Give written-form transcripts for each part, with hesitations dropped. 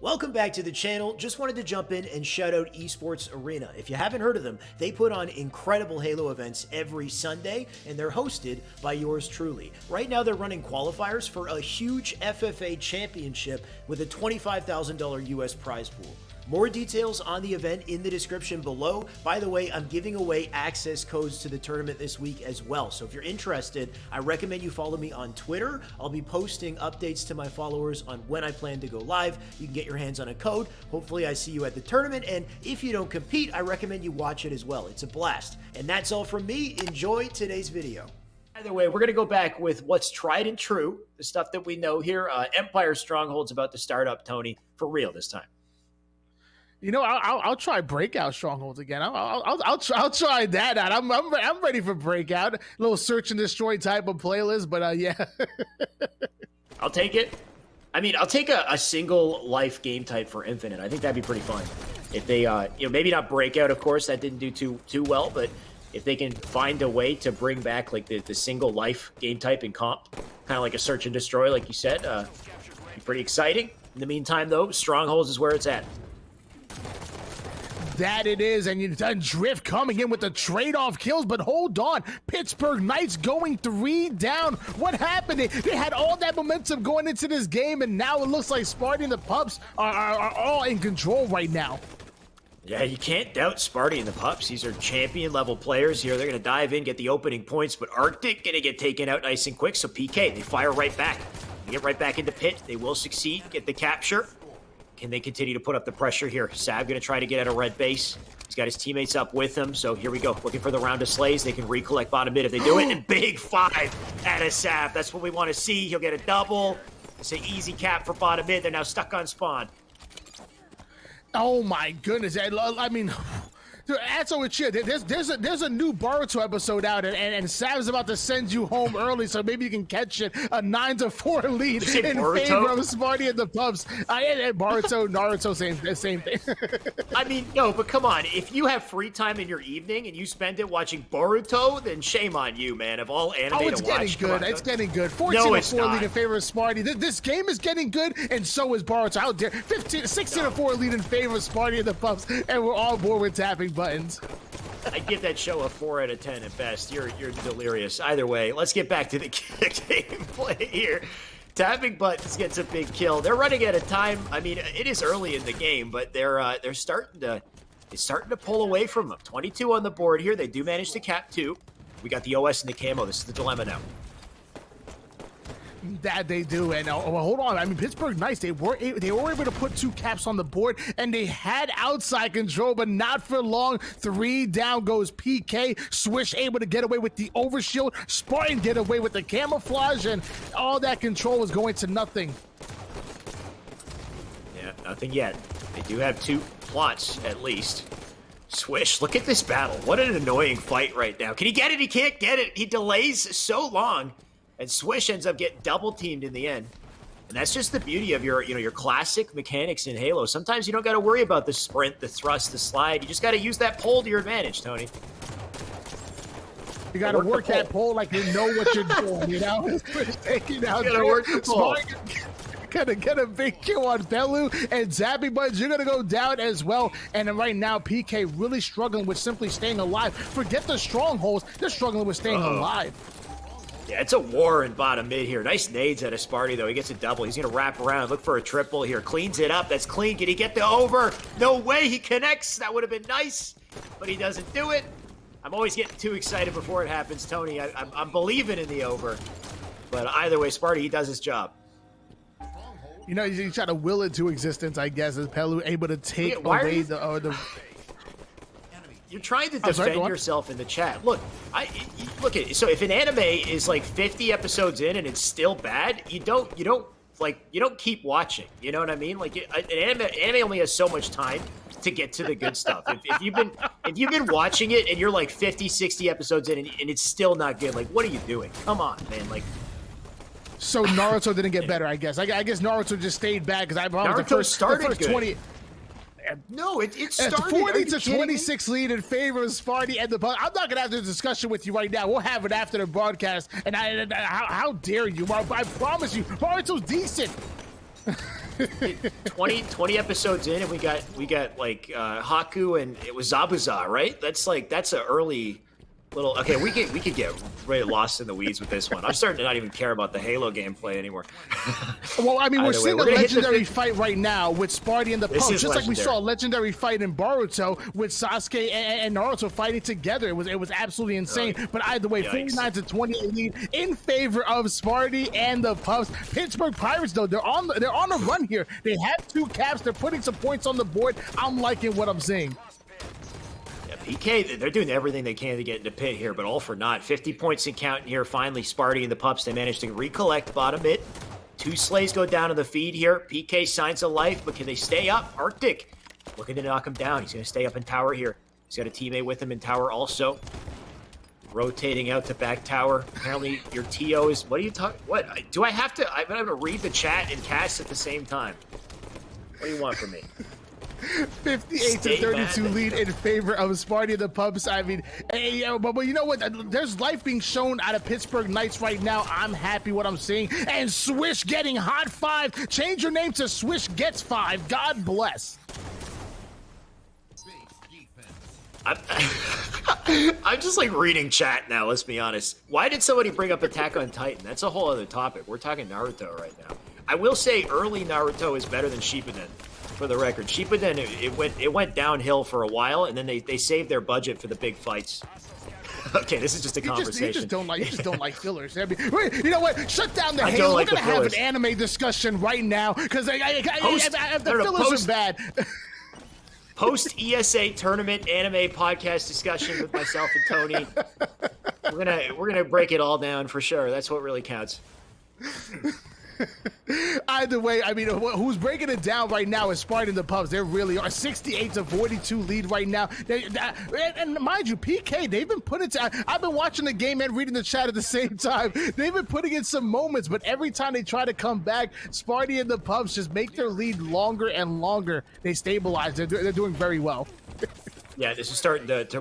Welcome back to the channel. Just wanted to jump in and shout out Esports Arena. If you haven't heard of them, they put on incredible Halo events every Sunday, and they're hosted by yours truly. Right now, they're running qualifiers for a huge FFA championship with a $25,000 US prize pool. More details on the event in the description below. By the way, I'm giving away access codes to the tournament this week as well. So if you're interested, I recommend you follow me on Twitter. I'll be posting updates to my followers on when I plan to go live. You can get your hands on a code. Hopefully I see you at the tournament. And if you don't compete, I recommend you watch it as well. It's a blast. And that's all from me. Enjoy today's video. Either way, we're going to go back with what's tried and true, the stuff that we know here. Empire Stronghold's about to start up, Tony, for real this time. You know, I'll try Breakout Strongholds again. I'll try that out. I'm ready for Breakout. A little search and destroy type of playlist, but yeah. I'll take it. I mean, I'll take a single life game type for Infinite. I think that'd be pretty fun. If they, maybe not Breakout, of course, that didn't do too well, but if they can find a way to bring back like the single life game type in comp, kind of like a search and destroy, like you said, be pretty exciting. In the meantime, though, Strongholds is where it's at. That it is, and Drift coming in with the trade-off kills, but hold on, Pittsburgh Knights going 3 down. What happened? They had all that momentum going into this game, and now it looks like Sparty and the Pups are all in control right now. Yeah, you can't doubt Sparty and the Pups. These are champion-level players here. They're going to dive in, get the opening points, but Arctic going to get taken out nice and quick, so PK, they fire right back. They get right back into Pit. They will succeed, get the capture. Can they continue to put up the pressure here? Sav going to try to get at a red base. He's got his teammates up with him, so here we go. Looking for the round of slays. They can recollect bottom mid if they do it. And big 5 at a Sav. That's what we want to see. He'll get a double. It's an easy cap for bottom mid. They're now stuck on spawn. Oh my goodness! I mean, that's so chill. There's a new Boruto episode out, and Sav's about to send you home early, so maybe you can catch it. A 9-4 lead in Boruto? favor of Sparty and the Pups. And Boruto, Naruto, same thing. I mean, no, but come on. If you have free time in your evening and you spend it watching Boruto, then shame on you, man. Of all anime it's to watch. Getting good. It's getting good. 14-4 lead in favor of Sparty. This game is getting good, and so is Boruto. How dare 16-4 lead in favor of Sparty and the Pups, and we're all bored with tapping buttons. I give that show a 4 out of 10 at best. You're delirious. Either way, let's get back to the gameplay here. Tapping buttons gets a big kill. They're running out of time. I mean, it is early in the game, but they're starting to pull away from them. 22 on the board here. They do manage to cap 2. We got the OS and the camo. This is the dilemma now. That they do, and well, hold on. I mean, Pittsburgh Knights, they were able to put 2 caps on the board, and they had outside control, but not for long. 3 down goes PK. Swish able to get away with the overshield. Spartan get away with the camouflage, and all that control was going to nothing. Yeah, nothing yet. They do have 2 plots at least. Swish, look at this battle. What an annoying fight right now. Can he get it? He can't get it. He delays so long. And Swish ends up getting double teamed in the end. And that's just the beauty of your classic mechanics in Halo. Sometimes you don't got to worry about the sprint, the thrust, the slide. You just got to use that pole to your advantage, Tony. You got to work that pole like you know what you're doing, you know? Taking out you got to work the pole. Gonna get a big kill on Belu and Zappy Buttons. You're gonna go down as well. And then right now, PK really struggling with simply staying alive. Forget the strongholds, they're struggling with staying alive. Yeah, it's a war in bottom mid here. Nice nades at a Sparty, though. He gets a double. He's going to wrap around, look for a triple here. Cleans it up. That's clean. Can he get the over? No way. He connects. That would have been nice, but he doesn't do it. I'm always getting too excited before it happens, Tony. I'm believing in the over. But either way, Sparty, he does his job. You know, he's trying to will it to existence, I guess, as Pelu able to take away the You're trying to defend yourself in the chat. Look, look at it. So if an anime is like 50 episodes in and it's still bad, you don't keep watching. You know what I mean? Like an anime only has so much time to get to the good stuff. If you've been watching it and you're like 50, 60 episodes in and it's still not good, like what are you doing? Come on, man. Like. So Naruto didn't get better, I guess. I guess Naruto just stayed bad because I promised the first 20. good. No, it started. 40-26 lead in favor of Sparty and the Bucks. I'm not gonna have this discussion with you right now. We'll have it after the broadcast. And how dare you? I promise you, Naruto's decent. 20 episodes in, and we got like Haku, and it was Zabuza, right? That's an early little. Okay, we could get really lost in the weeds with this one. I'm starting to not even care about the Halo gameplay anymore. Well, I mean, we're seeing a legendary fight right now with Sparty and the Pump, just legendary. like we saw a legendary fight in Boruto with Sasuke and Naruto fighting together. It was absolutely insane. But either way, 49-20 lead in favor of Sparty and the Pumps. Pittsburgh Pirates, though, they're on a run here. They have 2 caps. They're putting some points on the board. I'm liking what I'm seeing. PK, they're doing everything they can to get into pit here, but all for naught. 50 points in counting here. Finally, Sparty and the Pups, they managed to recollect bottom mid. 2 slays go down on the feed here. PK signs of life, but can they stay up? Arctic looking to knock him down. He's going to stay up in tower here. He's got a teammate with him in tower also. Rotating out to back tower. Apparently, your TO is... What are you talking... What? Do I have to... I'm going to read the chat and cast at the same time. What do you want from me? 58-32 lead in favor of Sparty and the Pumps. I mean, hey, but you know what? There's life being shown out of Pittsburgh Knights right now. I'm happy what I'm seeing. And Swish getting hot 5. Change your name to Swish Gets 5. God bless. I'm just like reading chat now, let's be honest. Why did somebody bring up Attack on Titan? That's a whole other topic. We're talking Naruto right now. I will say early Naruto is better than Shippuden. For the record, Shippuden, it went downhill for a while, and then they saved their budget for the big fights. Okay, this is just a conversation. You just don't like fillers. I mean, wait, you know what? Shut down the Halo. Like We're gonna have an anime discussion right now because the fillers are bad. Post ESA tournament anime podcast discussion with myself and Tony. We're gonna break it all down for sure. That's what really counts. Either way, I mean, who's breaking it down right now is Sparty and the Pubs. They really are 68-42 lead right now. And mind you, PK, they've been putting. I've been watching the game and reading the chat at the same time. They've been putting in some moments, but every time they try to come back, Sparty and the Pubs just make their lead longer and longer. They stabilize. They're doing very well. Yeah, this is starting to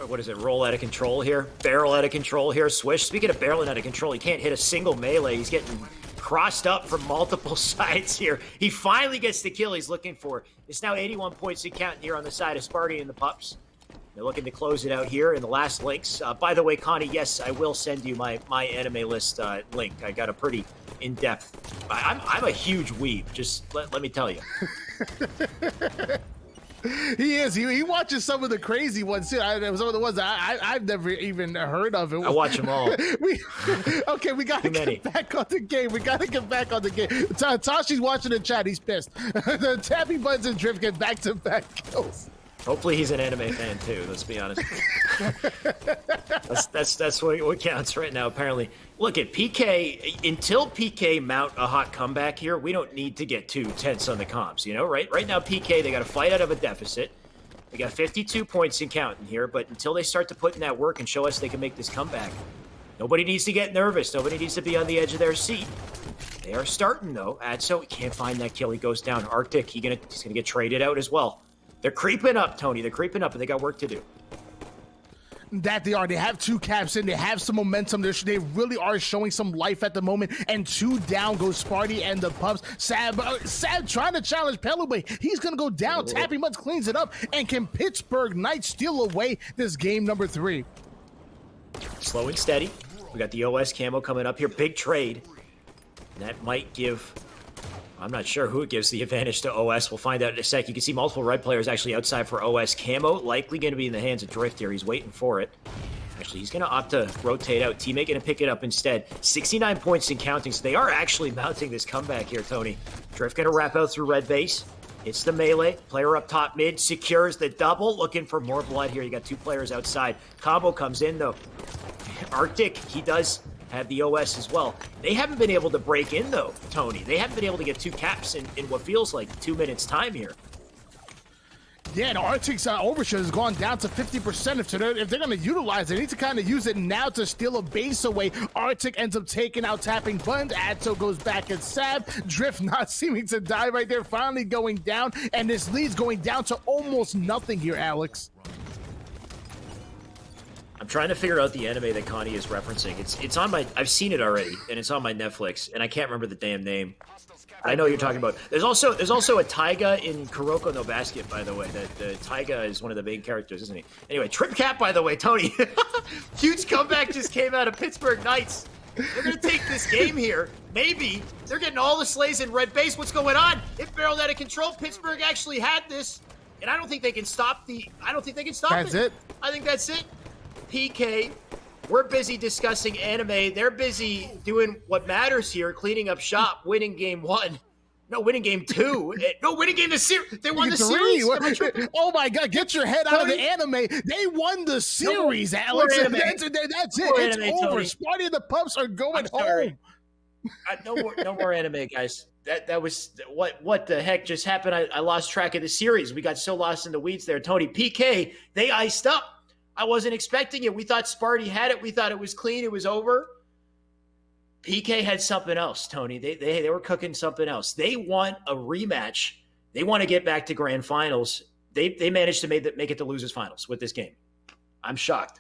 what is it, roll out of control here. Barrel out of control here. Swish, speaking of barreling out of control, he can't hit a single melee. He's getting crossed up from multiple sides here. He finally gets the kill he's looking for. It's now 81 points in counting here on the side of Sparty and the Pups. They're looking to close it out here in the last links. By the way, Connie, yes, I will send you my anime list link. I got a pretty in-depth... I'm a huge weeb, just let me tell you. He is. He watches some of the crazy ones too. Some of the ones I've never even heard of. I watch them all. we gotta get back on the game. Tashi's watching the chat. He's pissed. The Tappy Buds and Drift get back-to-back kills. Hopefully he's an anime fan too, let's be honest. That's what counts right now, apparently. Look at PK, until PK mount a hot comeback here, we don't need to get too tense on the comps, you know? Right now, PK, they got to fight out of a deficit. They got 52 points in counting here, but until they start to put in that work and show us they can make this comeback, nobody needs to get nervous. Nobody needs to be on the edge of their seat. They are starting, though. Adso, he can't find that kill. He goes down. Arctic, he's gonna get traded out as well. They're creeping up, Tony. They're creeping up, and they got work to do. That they are. They have 2 caps in. They have some momentum. They really are showing some life at the moment. And 2 down goes Sparty and the Pups. Sab trying to challenge Pelube. He's going to go down. Tappy Mutts cleans it up. And can Pittsburgh Knights steal away this game number 3? Slow and steady. We got the OS camo coming up here. Big trade. And that might give... I'm not sure who it gives the advantage to OS. We'll find out in a sec. You can see multiple red players actually outside for OS camo. Likely going to be in the hands of Drift here. He's waiting for it. Actually, he's going to opt to rotate out. Teammate going to pick it up instead. 69 points in counting, so they are actually mounting this comeback here, Tony. Drift going to wrap out through red base. It's the melee. Player up top mid secures the double. Looking for more blood here. You got 2 players outside. Combo comes in, though. Arctic, he does... have the OS as well. They haven't been able to break in, though, Tony. They haven't been able to get 2 caps in what feels like 2 minutes time here. Yeah, and Arctic's overshoot has gone down to 50%. If they're going to utilize it, they need to kind of use it now to steal a base away. Arctic ends up taking out Tapping Buns. Adso goes back at Sab. Drift not seeming to die right there, finally going down. And this lead's going down to almost nothing here, Alex. trying to figure out the anime that Connie is referencing. It's on my. I've seen it already, and it's on my Netflix, and I can't remember the damn name. I know what you're talking about. There's also a Taiga in Kuroko no Basket, by the way. The Taiga is one of the main characters, isn't he? Anyway, Trip Cap, by the way, Tony. Huge comeback just came out of Pittsburgh Knights. They're gonna take this game here. Maybe they're getting all the slays in red base. What's going on? It barreled out of control. Pittsburgh actually had this, and I don't think they can stop it. That's it. I think that's it. PK. We're busy discussing anime. They're busy doing what matters here, cleaning up shop, winning game 1. No, winning game 2. No, winning game the series. They won the series. Oh my God, get your head out of the anime. They won the series, Alex. That's it. It's over. Sparty and the Pups are going home. No more anime, guys. That was what the heck just happened? I lost track of the series. We got so lost in the weeds there. Tony, PK, they iced up. I wasn't expecting it. We thought Sparty had it. We thought it was clean. It was over. PK had something else, Tony. They were cooking something else. They want a rematch. They want to get back to grand finals. They managed to make it to losers finals with this game. I'm shocked.